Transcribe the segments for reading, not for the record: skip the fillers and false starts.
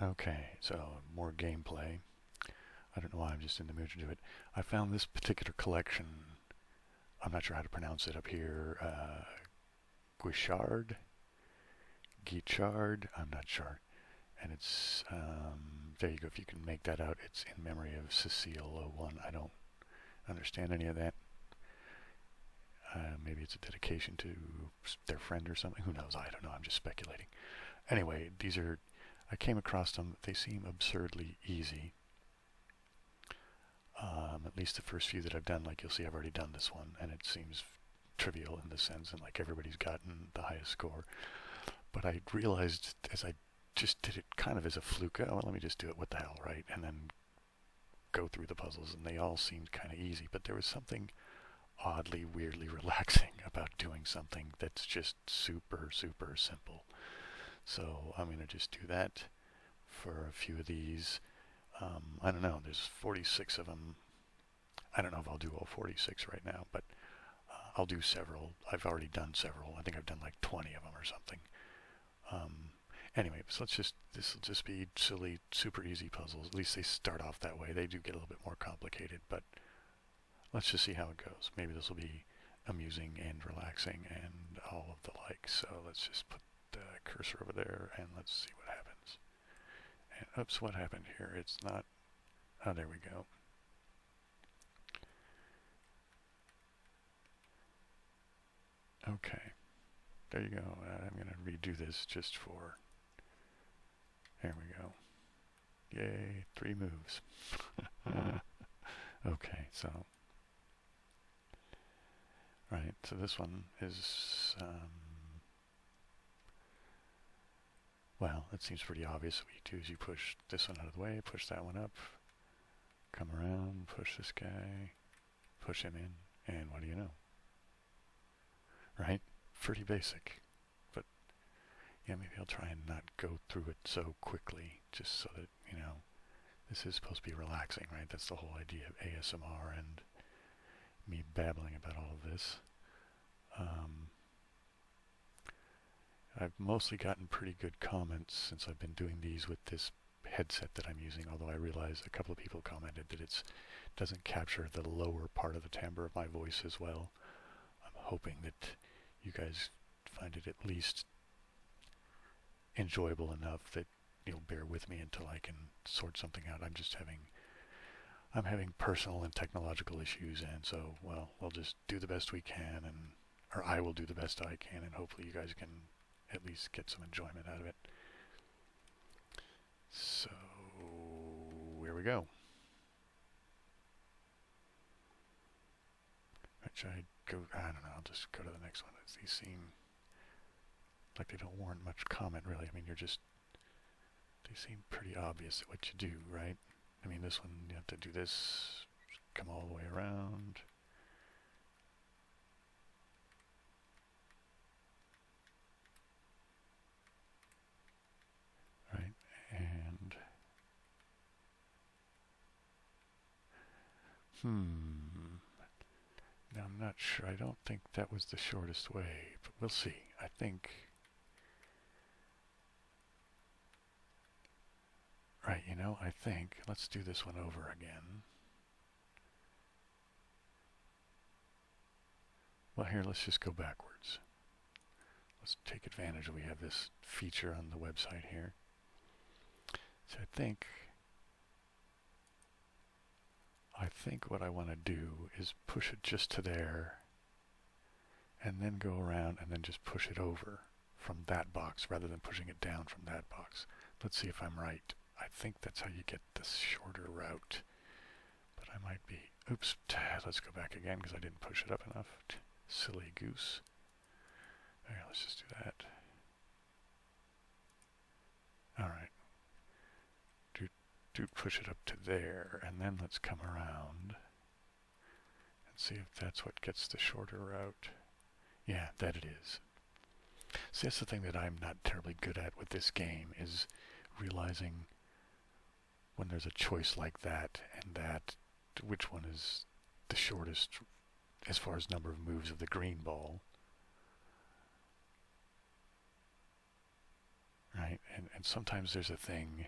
Okay, so more gameplay. I don't know why I'm just in the mood to do it. I found this particular collection. I'm not sure how to pronounce it up here. Guichard? Guichard? I'm not sure. And it's, there you go. If you can make that out, it's in memory of Cecile 01. I don't understand any of that. Maybe it's a dedication to their friend or something. Who knows? I don't know. I'm just speculating. Anyway, these are, I came across them. They seem absurdly easy. At least the first few that I've done, like you'll see I've already done this one, and it seems trivial in the sense, and like everybody's gotten the highest score. But I realized as I just did it kind of as a fluke, oh, well, let me just do it, what the hell, right? And then go through the puzzles, and they all seemed kind of easy, but there was something oddly, weirdly relaxing about doing something that's just super, super simple. So I'm going to just do that for a few of these. I don't know, there's 46 of them. I don't know if I'll do all 46 right now, but I'll do several. I've already done several. I think I've done like 20 of them or something. Um, anyway, so this will just be silly, super easy puzzles. At least they start off that way. They do get a little bit more complicated, but let's just see how it goes. Maybe this will be amusing and relaxing and all of the like. So let's just put the cursor over there and let's see what happens. And oops, what happened here? It's not, oh, there we go. Okay, there you go. I'm going to redo this just for, there we go. Yay, 3 moves. Okay, so, right, so this one is, well, it seems pretty obvious. What you do is you push this one out of the way, push that one up, come around, push this guy, push him in, and what do you know? Right? Pretty basic. But yeah, maybe I'll try and not go through it so quickly, just so that, you know, this is supposed to be relaxing, right? That's the whole idea of ASMR and me babbling about all of this. I've mostly gotten pretty good comments since I've been doing these with this headset that I'm using, although I realize a couple of people commented that it doesn't capture the lower part of the timbre of my voice as well. I'm hoping that you guys find it at least enjoyable enough that you'll bear with me until I can sort something out. I'm having personal and technological issues, and so, well, we'll just do the best we can, and or I will do the best I can, and hopefully you guys can at least get some enjoyment out of it. So here we go. I don't know, I'll just go to the next one. These seem like they don't warrant much comment, really. I mean, they seem pretty obvious at what you do, right? I mean, this one, you have to do this, come all the way around. Right, and now I'm not sure. I don't think that was the shortest way, but we'll see. I think, right, you know, I think, let's do this one over again. Well, here, let's just go backwards. Let's take advantage we have this feature on the website here. So I think what I want to do is push it just to there and then go around and then just push it over from that box rather than pushing it down from that box. Let's see if I'm right. I think that's how you get this shorter route, but I might be. Oops, let's go back again because I didn't push it up enough. Silly goose. Okay, let's just do that. Alright. Do push it up to there, and then let's come around and see if that's what gets the shorter route. Yeah, that it is. See, that's the thing that I'm not terribly good at with this game, is realizing when there's a choice like that and that, which one is the shortest as far as number of moves of the green ball. Right? And sometimes there's a thing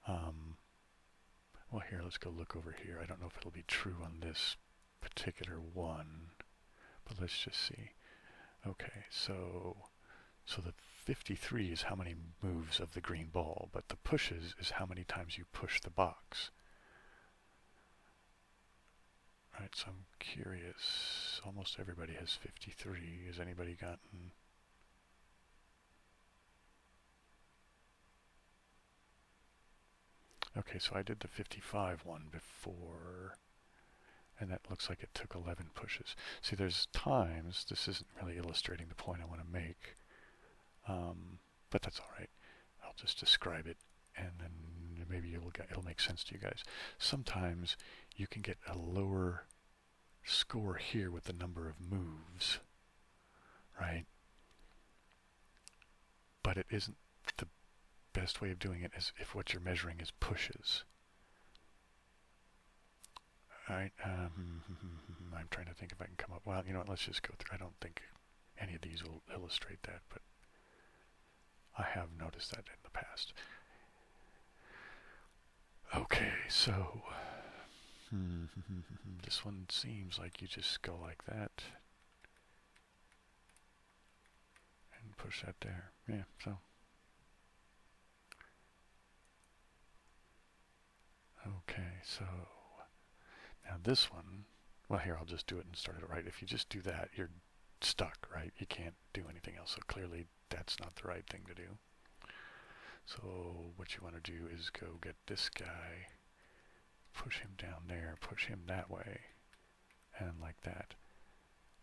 Well, here, let's go look over here. I don't know if it'll be true on this particular one, but let's just see. Okay, so the 53 is how many moves of the green ball, but the pushes is how many times you push the box. Right, so I'm curious. Almost everybody has 53. Has anybody gotten... Okay, so I did the 55 one before, and that looks like it took 11 pushes. See, there's times, this isn't really illustrating the point I want to make, but that's all right. I'll just describe it, and then maybe it'll make sense to you guys. Sometimes you can get a lower score here with the number of moves, right? But it isn't the best way of doing it is if what you're measuring is pushes. Alright, I'm trying to think if I can come up... Well, you know what, let's just go through. I don't think any of these will illustrate that, but I have noticed that in the past. Okay, so... this one seems like you just go like that. And push that there. Yeah, so... Okay, so... Now this one... Well, here, I'll just do it and start it right. If you just do that, you're stuck, right? You can't do anything else. So clearly, that's not the right thing to do. So what you want to do is go get this guy, push him down there, push him that way, and like that.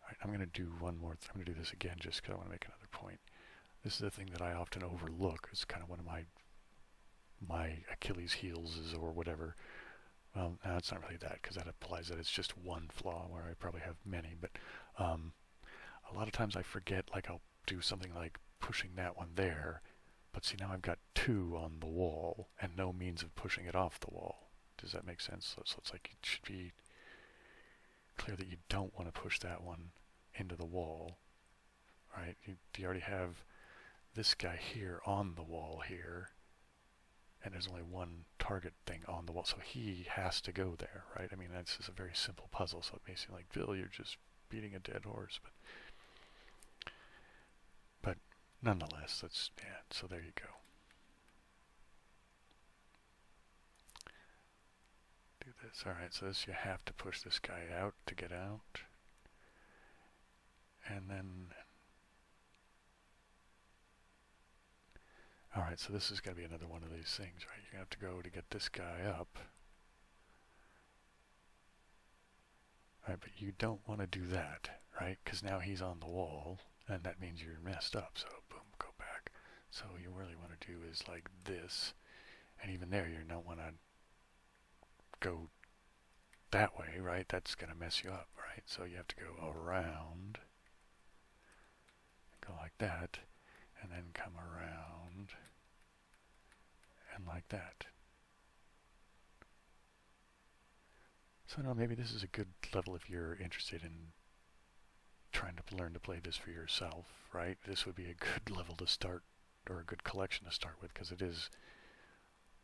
All right, I'm going to do one more. I'm going to do this again just because I want to make another point. This is the thing that I often overlook. It's kind of one of my Achilles heels or whatever. Well, no, it's not really that, because that implies that it's just one flaw where I probably have many. But a lot of times I forget, like I'll do something like pushing that one there, but see, now I've got two on the wall and no means of pushing it off the wall. Does that make sense? So it's like it should be clear that you don't want to push that one into the wall, right? You already have this guy here on the wall here, and there's only one target thing on the wall, so he has to go there, right? I mean, that's just a very simple puzzle, so it may seem like, Bill, you're just beating a dead horse, but nonetheless, that's, yeah, so there you go. Do this. All right, so this, you have to push this guy out to get out, and then... Alright, so this is going to be another one of these things, right? You're going to have to go to get this guy up. Alright, but you don't want to do that, right? Because now he's on the wall, and that means you're messed up. So, boom, go back. So you really want to do is like this. And even there, you don't want to go that way, right? That's going to mess you up, right? So you have to go around. Go like that. And then come around, and like that. So now maybe this is a good level if you're interested in trying to learn to play this for yourself, right? This would be a good level to start, or a good collection to start with, because it is,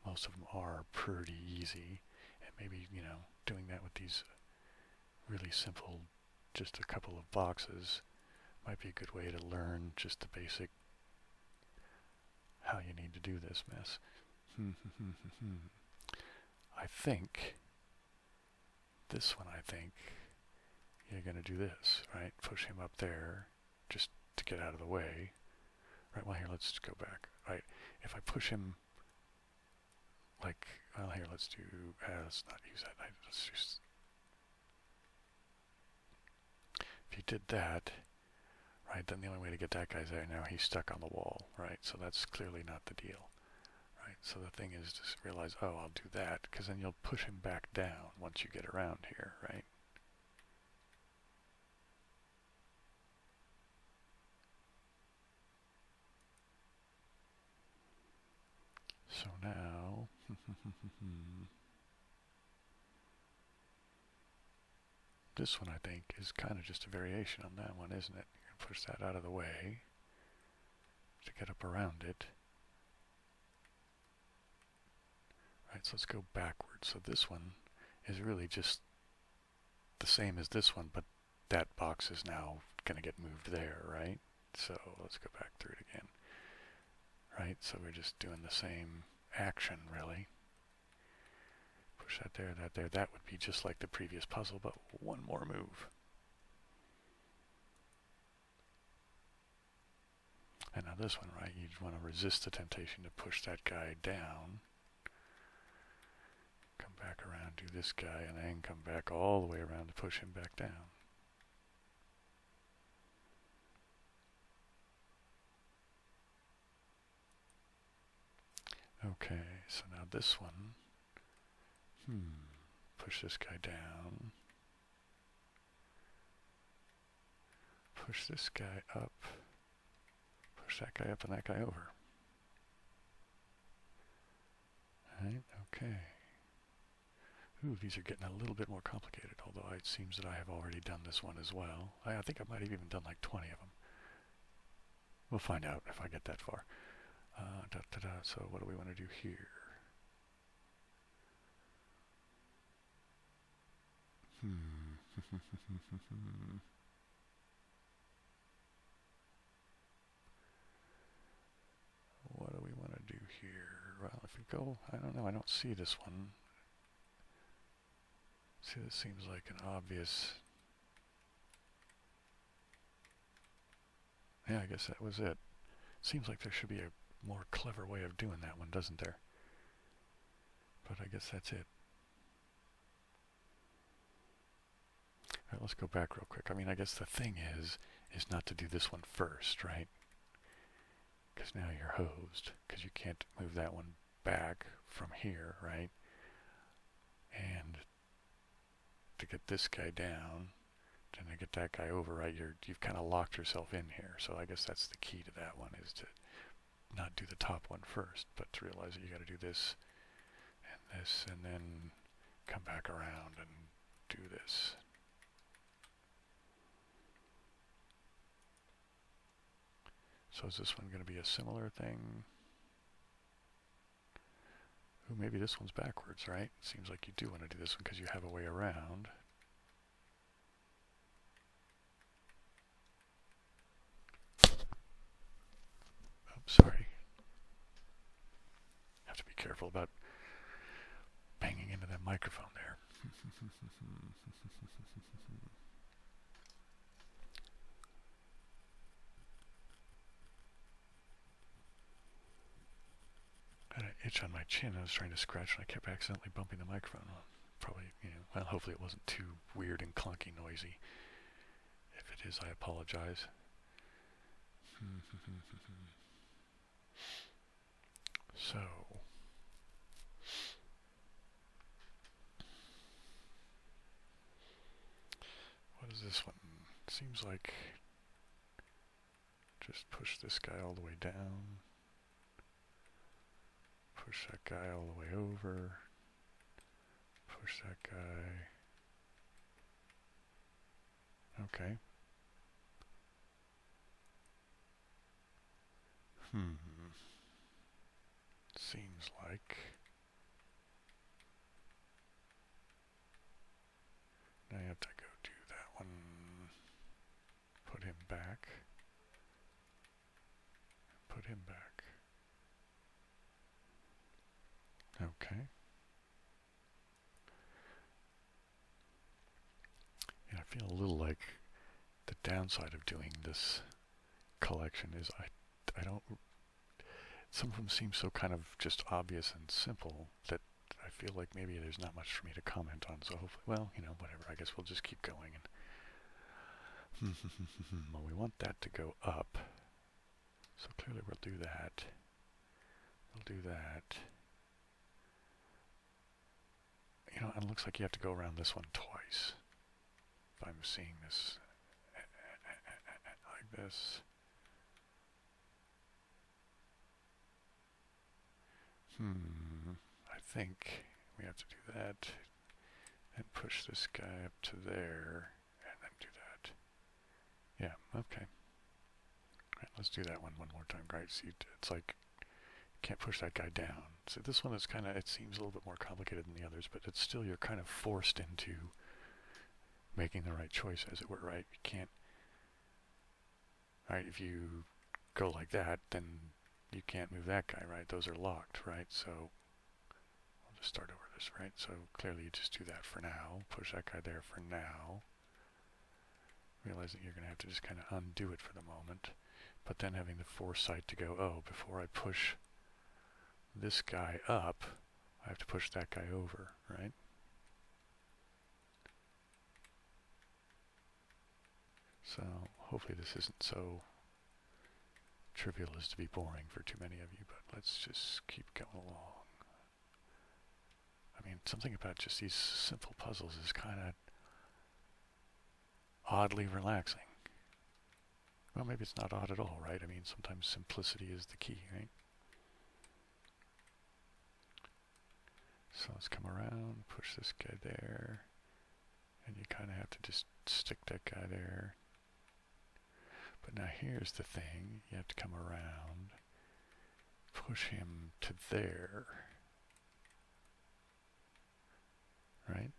most of them are pretty easy. And maybe, you know, doing that with these really simple, just a couple of boxes, might be a good way to learn just the basic how you need to do this mess. I think, this one, I think, you're going to do this, right? Push him up there, just to get out of the way. Right, well here, let's go back. Right, if I push him, like, well here, let's do, let's not use that. Let's just, if you did that, right, then the only way to get that guy there, now he's stuck on the wall, right? So that's clearly not the deal, right? So the thing is to realize, oh, I'll do that, because then you'll push him back down once you get around here, right? So now, this one I think is kind of just a variation on that one, isn't it? You can push that out of the way to get up around it. So let's go backwards. So this one is really just the same as this one, but that box is now going to get moved there, right? So let's go back through it again. Right, so we're just doing the same action, really. Push that there, that there. That would be just like the previous puzzle, but one more move. And now this one, right, you want to resist the temptation to push that guy down. Come back around, do this guy, and then come back all the way around to push him back down. Okay, so now this one, push this guy down, push this guy up, push that guy up and that guy over. Right, okay. Ooh, these are getting a little bit more complicated, although it seems that I have already done this one as well. I think I might have even done like 20 of them. We'll find out if I get that far. So what do we want to do here? What do we want to do here? Well, if we go, I don't know, I don't see this one. See, this seems like an obvious... Yeah, I guess that was it. Seems like there should be a more clever way of doing that one, doesn't there? But I guess that's it. Alright, let's go back real quick. I mean, I guess the thing is not to do this one first, right? Because now you're hosed, because you can't move that one back from here, right? And to get this guy down, and to get that guy over, right, you've kind of locked yourself in here. So I guess that's the key to that one, is to not do the top one first, but to realize that you got to do this, and then come back around and do this. So is this one going to be a similar thing? Ooh, maybe this one's backwards, right? Seems like you do want to do this one because you have a way around. Sorry. Have to be careful about banging into that microphone there. I had an itch on my chin. I was trying to scratch and I kept accidentally bumping the microphone. Probably, well, hopefully it wasn't too weird and clunky noisy. If it is, I apologize. So, what is this one? Seems like just push this guy all the way down, push that guy all the way over, push that guy. Okay. Seems like. Now you have to go do that one. Put him back. Put him back. Okay. And I feel a little like the downside of doing this collection is I don't, some of them seem so kind of just obvious and simple that I feel like maybe there's not much for me to comment on. So hopefully, well, whatever. I guess we'll just keep going. And well, we want that to go up. So clearly we'll do that. We'll do that. And it looks like you have to go around this one twice. If I'm seeing this like this. I think we have to do that and push this guy up to there and then do that. Yeah, okay. Alright, let's do that one more time. Right, see, it's like, you can't push that guy down. So this one is kind of, it seems a little bit more complicated than the others, but it's still, you're kind of forced into making the right choice, as it were, right? You can't, right, if you go like that, then you can't move that guy, right? Those are locked, right? So I'll just start over this, right? So clearly you just do that for now, push that guy there for now, realize that you're going to have to just kind of undo it for the moment, but then having the foresight to go, oh, before I push this guy up, I have to push that guy over, right? So hopefully this isn't so trivial as to be boring for too many of you, but let's just keep going along. I mean, something about just these simple puzzles is kind of oddly relaxing. Well, maybe it's not odd at all, right? I mean, sometimes simplicity is the key, right? So let's come around, push this guy there, and you kind of have to just stick that guy there. But now here's the thing, you have to come around, push him to there, right?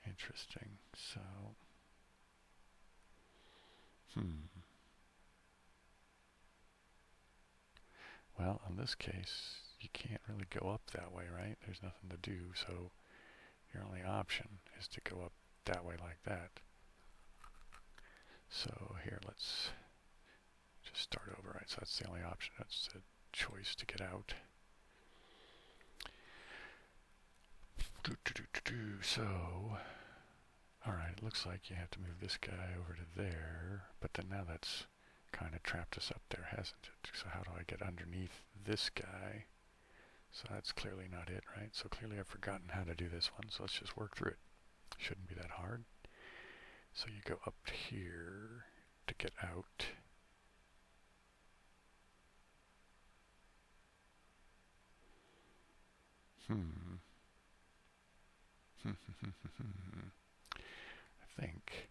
Interesting. So, well, in this case, you can't really go up that way, right? There's nothing to do, so your only option is to go up that way like that. So here, let's just start over, right? So that's the only option. That's the choice to get out. So, alright, it looks like you have to move this guy over to there, but then now that's kind of trapped us up there, hasn't it? So how do I get underneath this guy? So that's clearly not it, right? So clearly I've forgotten how to do this one, so let's just work through it. Shouldn't be that hard. So you go up here to get out. I think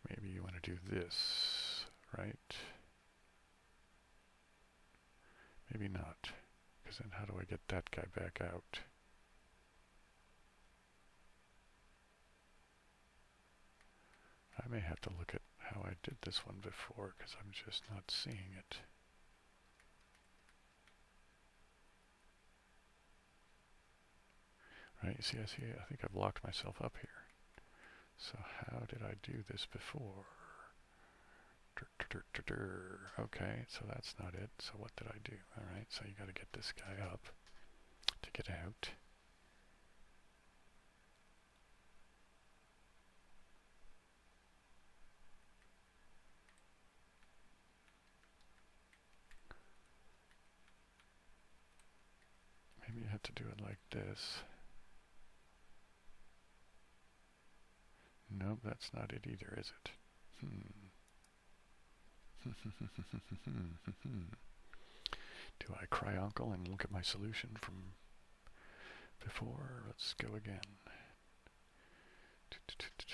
maybe you want to do this, right? Maybe not, because then how do I get that guy back out? I may have to look at how I did this one before, because I'm just not seeing it. Right, you see, I think I've locked myself up here. So how did I do this before? Okay, so that's not it. So what did I do? Alright, so you got to get this guy up to get out. Maybe you have to do it like this. Nope, that's not it either, is it? Do I cry uncle and look at my solution from before? Let's go again.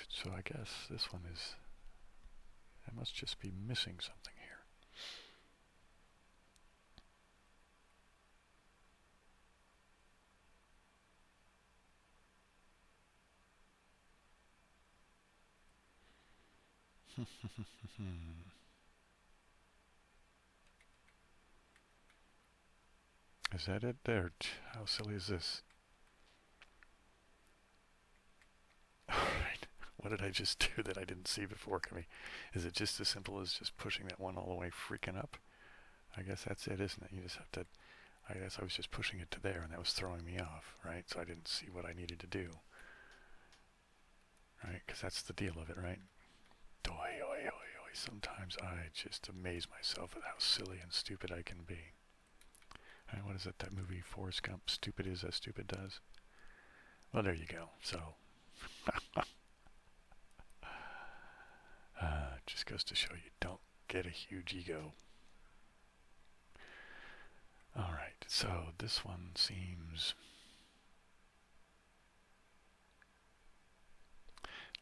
So I guess this one is, I must just be missing something here. Is that it there? How silly is this? Alright, what did I just do that I didn't see before? Is it just as simple as just pushing that one all the way freaking up? I guess that's it, isn't it? You just have to, I guess I was just pushing it to there and that was throwing me off, right? So I didn't see what I needed to do. Right, because that's the deal of it, right? Sometimes I just amaze myself at how silly and stupid I can be. Right, what is it, that movie Forrest Gump, stupid is as stupid does? Well, there you go. So, just goes to show you don't get a huge ego. Alright, so this one seems,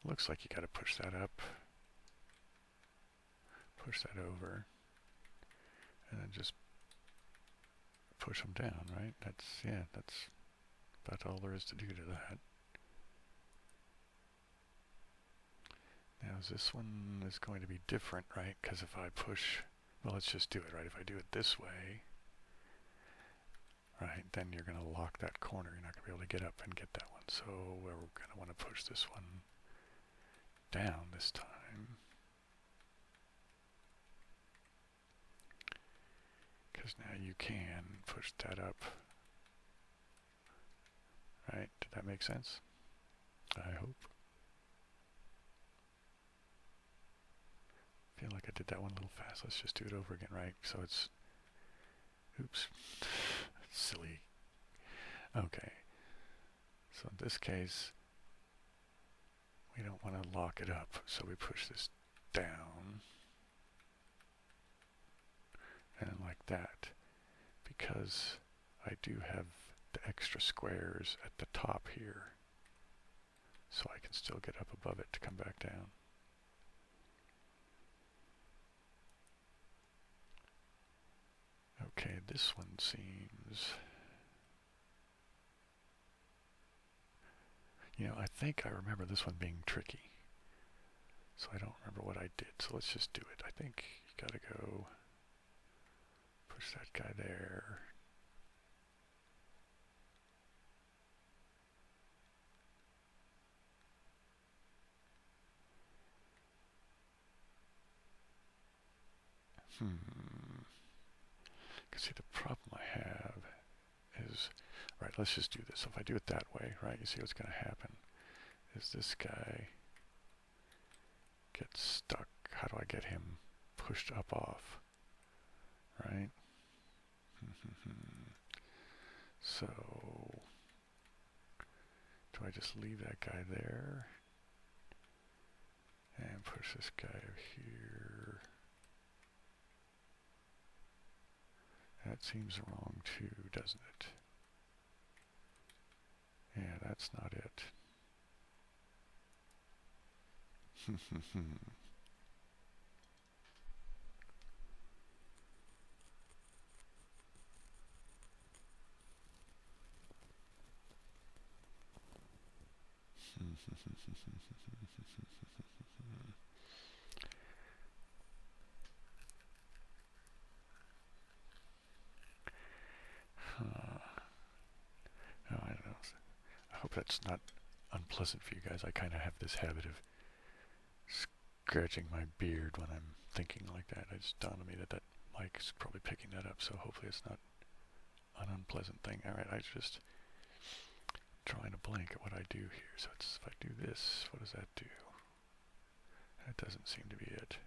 looks like you got to push that up. Push that over, and and just push them down, right? That's about all there is to do to that. Now this one is going to be different, right? Because if I push, well, let's just do it, right? If I do it this way, right, then you're going to lock that corner. You're not going to be able to get up and get that one. So we're going to want to push this one down this time. Because now you can push that up. Right? Did that make sense? I hope. I feel like I did that one a little fast. Let's just do it over again, right? So it's, oops, silly. Okay. So in this case, we don't want to lock it up, so we push this down. And like that, because I do have the extra squares at the top here, so I can still get up above it to come back down. Okay, this one seems, you know, I think I remember this one being tricky, so I don't remember what I did, so let's just do it. I think you gotta go push that guy there. Because see, the problem I have is, right, let's just do this. So if I do it that way, right, you see what's going to happen is this guy gets stuck. How do I get him pushed up off? Right? So, do I just leave that guy there and push this guy over here? That seems wrong too, doesn't it? Yeah, that's not it. No, I don't know. I hope that's not unpleasant for you guys. I kind of have this habit of scratching my beard when I'm thinking like that. It just dawned on me that that mic is probably picking that up, so hopefully it's not an unpleasant thing. Alright, I just trying to blank at what I do here. So it's, if I do this, what does that do? That doesn't seem to be it.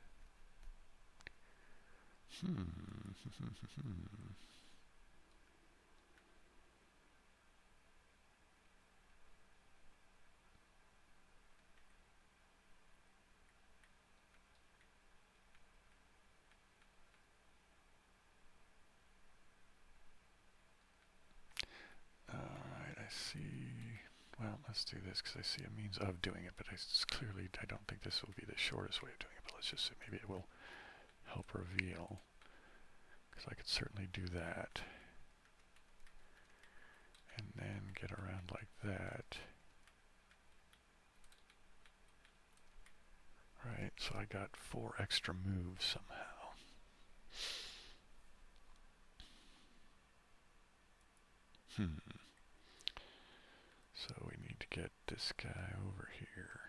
Alright, I see. Well, let's do this because I see a means of doing it, but it's clearly, I don't think this will be the shortest way of doing it, but let's just say maybe it will help reveal, because I could certainly do that and then get around like that. Right, so I got 4 extra moves somehow. So we need to get this guy over here.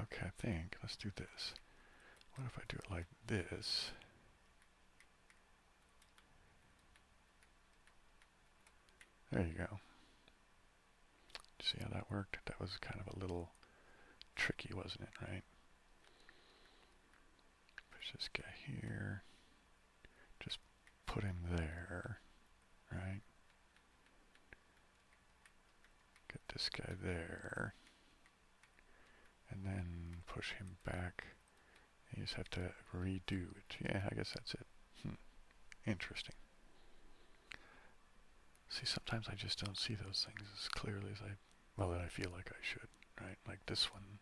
Okay, I think, let's do this. What if I do it like this? There you go. See how that worked? That was kind of a little tricky, wasn't it, right? Push this guy here. Just put him there, right? this guy there, and then push him back. You just have to redo it. Yeah, I guess that's it. Interesting. See, sometimes I just don't see those things as clearly as that I feel like I should, right? Like this one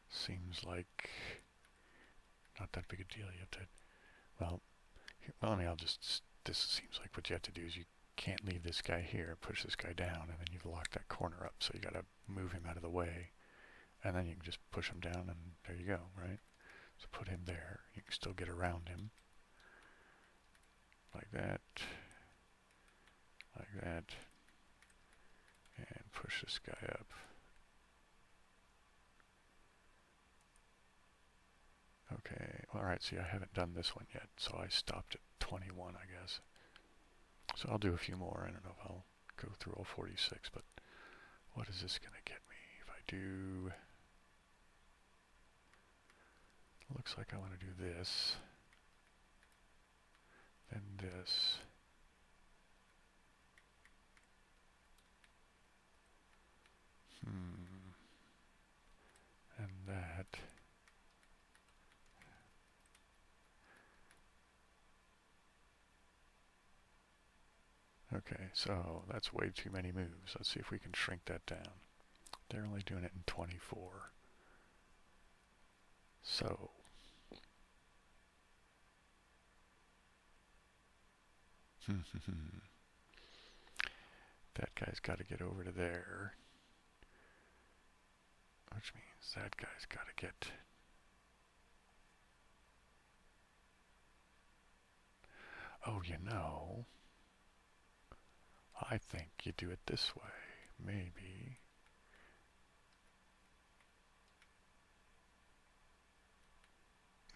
seems like not that big a deal. You have to, this seems like what you have to do is you can't leave this guy here, push this guy down, and then you've locked that corner up, so you gotta move him out of the way, and then you can just push him down, and there you go, right? So put him there. You can still get around him. Like that. Like that. And push this guy up. Okay, alright, see, I haven't done this one yet, so I stopped at 21, I guess. So I'll do a few more. I don't know if I'll go through all 46, but what is this going to get me? If I do... Looks like I want to do this. Then this. And that. Okay, so that's way too many moves. Let's see if we can shrink that down. They're only doing it in 24. So that guy's got to get over to there, which means that guy's got to get... Oh, you know, I think you do it this way, maybe.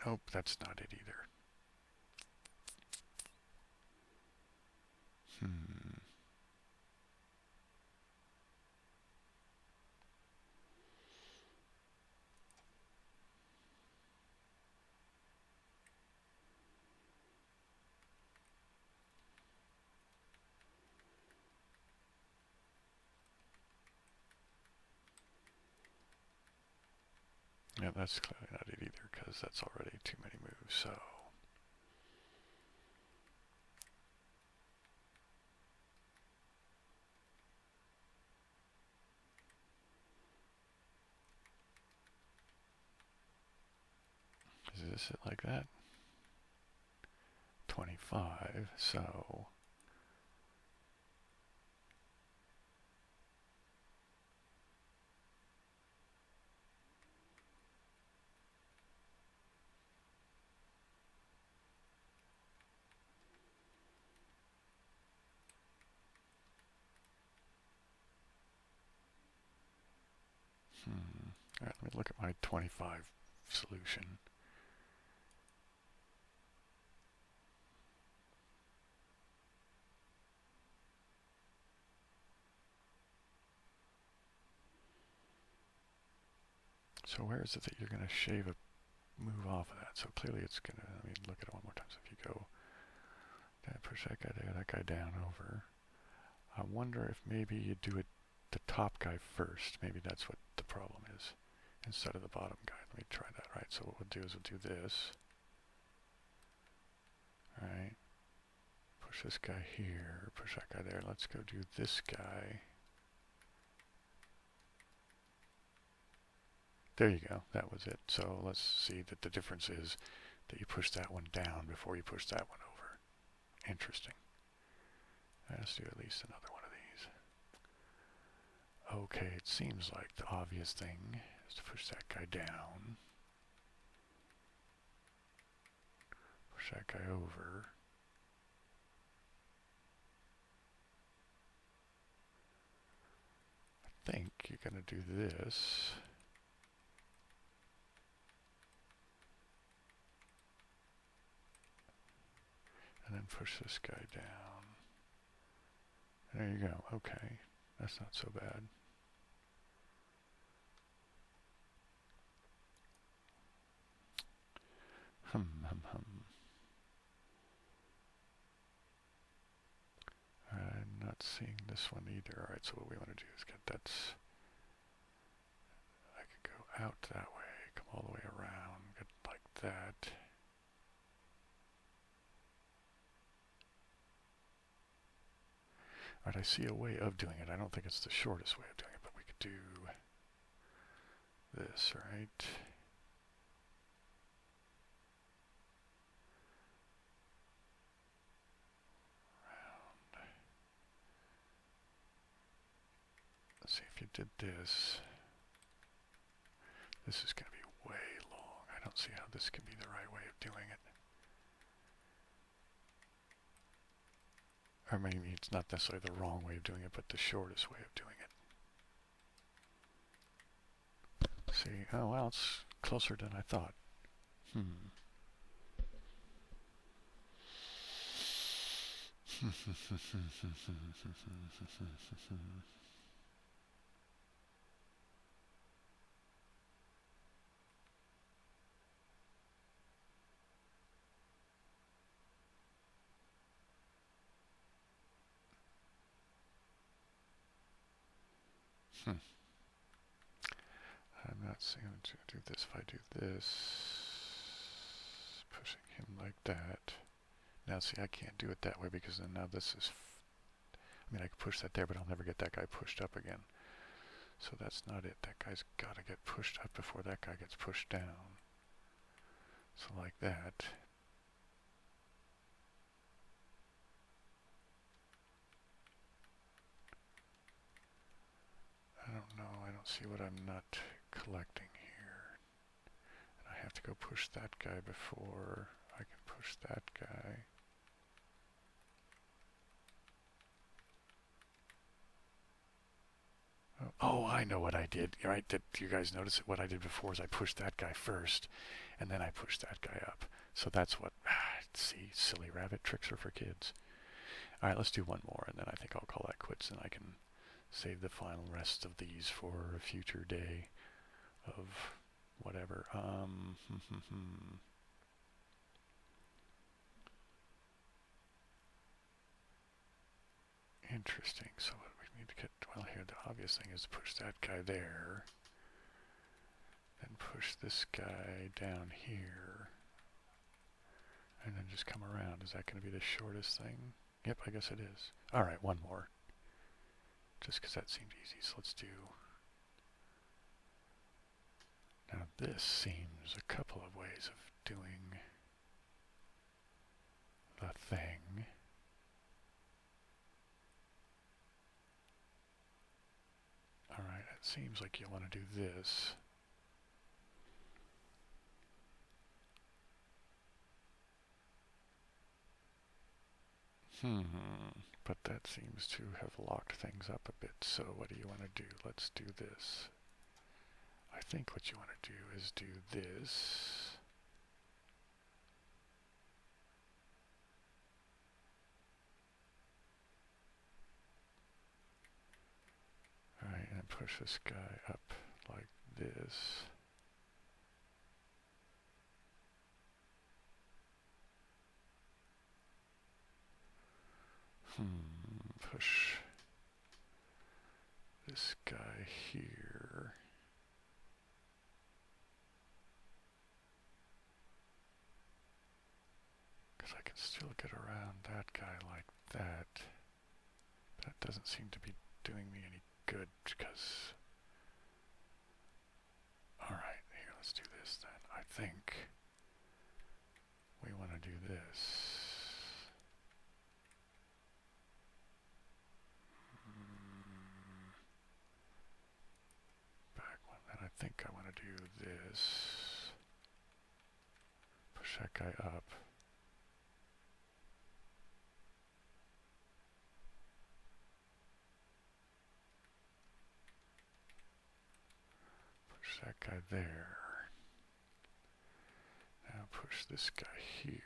Nope, that's not it either. Yeah, that's clearly not it either, because that's already too many moves, so... Is this it like that? 25, so... Alright, let me look at my 25 solution. So where is it that you're going to shave a move off of that? So clearly it's going to, let me look at it one more time. So if you go, push that guy there, that guy down over. I wonder if maybe you do it the top guy first. Maybe that's what the problem is, instead of the bottom guy. Let me try that, right? So what we'll do is we'll do this. Alright. Push this guy here, push that guy there. Let's go do this guy. There you go, that was it. So let's see that the difference is that you push that one down before you push that one over. Interesting. Let's do at least another one of these. Okay, it seems like the obvious thing is to push that guy down. Push that guy over. I think you're going to do this. And then push this guy down. There you go. Okay. That's not so bad. I'm not seeing this one either. Alright, so what we want to do is get that. I could go out that way, come all the way around, get like that. Alright, I see a way of doing it. I don't think it's the shortest way of doing it, but we could do this, right? Round. Let's see if you did this. This is going to be way long. I don't see how this can be the right way of doing it. Or maybe it's not necessarily the wrong way of doing it, but the shortest way of doing it. See, oh well, it's closer than I thought. I'm not seeing him to do this. If I do this, pushing him like that. Now see, I can't do it that way because then now this is, I mean I could push that there, but I'll never get that guy pushed up again. So that's not it. That guy's got to get pushed up before that guy gets pushed down. So like that. I don't know. I don't see what I'm not collecting here. And I have to go push that guy before I can push that guy. Oh, I know what I did. Right? Did you guys notice it? What I did before is I pushed that guy first, and then I pushed that guy up. So that's what, see, silly rabbit tricks are for kids. All right, let's do one more, and then I think I'll call that quits, and I can save the final rest of these for a future day of whatever. Interesting. So what we need to get, well, here the obvious thing is to push that guy there, then push this guy down here, and then just come around. Is that going to be the shortest thing? Yep, I guess it is. All right, one more. Just because that seemed easy, so let's do. Now this seems a couple of ways of doing the thing. All right, it seems like you want to do this. But that seems to have locked things up a bit, so what do you want to do? Let's do this. I think what you want to do is do this. Alright, and push this guy up like this. Push this guy here. Because I can still get around that guy like that. But that doesn't seem to be doing me any good because... Alright, here, let's do this then. I think we want to do this. I think I want to do this. Push that guy up. Push that guy there. Now push this guy here.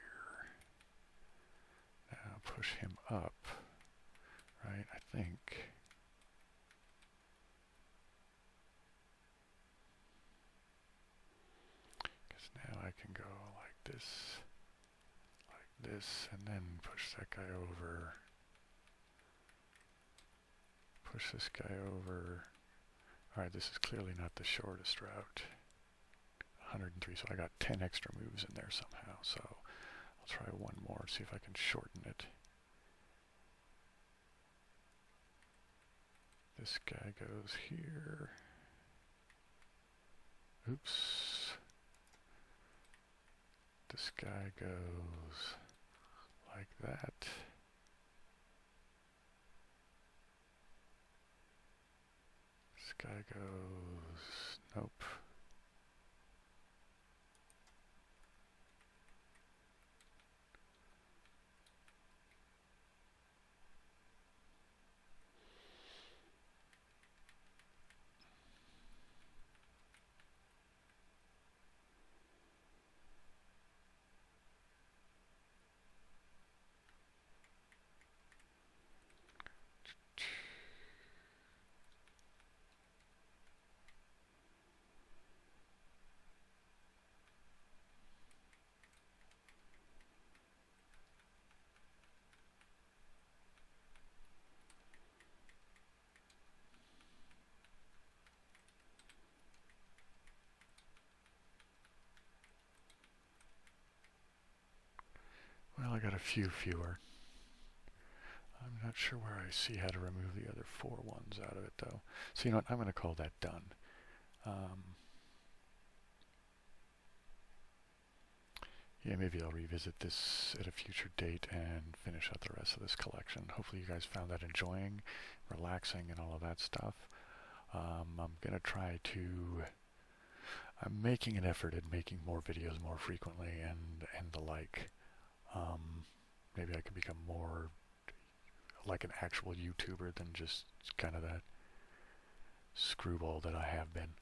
Now push him up. Right, I think. Now I can go like this, and then push that guy over. push this guy over. Alright, this is clearly not the shortest route. 103, so I got 10 extra moves in there somehow, so I'll try one more, see if I can shorten it. This guy goes here. Oops. This guy goes like that. This guy goes, nope. Well, I got a few fewer. I'm not sure where I see how to remove the other 4 ones out of it, though. So you know what? I'm going to call that done. Yeah, maybe I'll revisit this at a future date and finish out the rest of this collection. Hopefully you guys found that enjoying, relaxing, and all of that stuff. I'm going to try to... I'm making an effort at making more videos more frequently and the like. Maybe I can become more like an actual YouTuber than just kind of that screwball that I have been.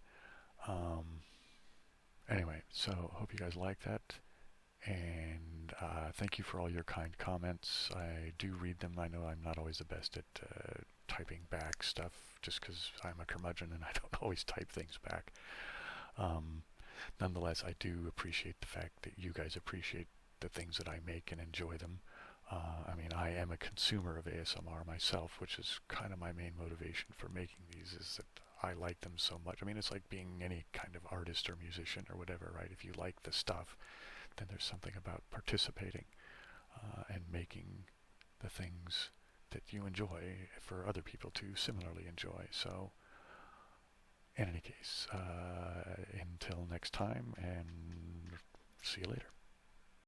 Anyway, so hope you guys like that. And thank you for all your kind comments. I do read them. I know I'm not always the best at typing back stuff just because I'm a curmudgeon and I don't always type things back. Nonetheless, I do appreciate the fact that you guys appreciate the things that I make and enjoy them. I mean, I am a consumer of ASMR myself, which is kind of my main motivation for making these, is that I like them so much. I mean, it's like being any kind of artist or musician or whatever, right? If you like the stuff, then there's something about participating and making the things that you enjoy for other people to similarly enjoy. So, in any case, until next time, and see you later.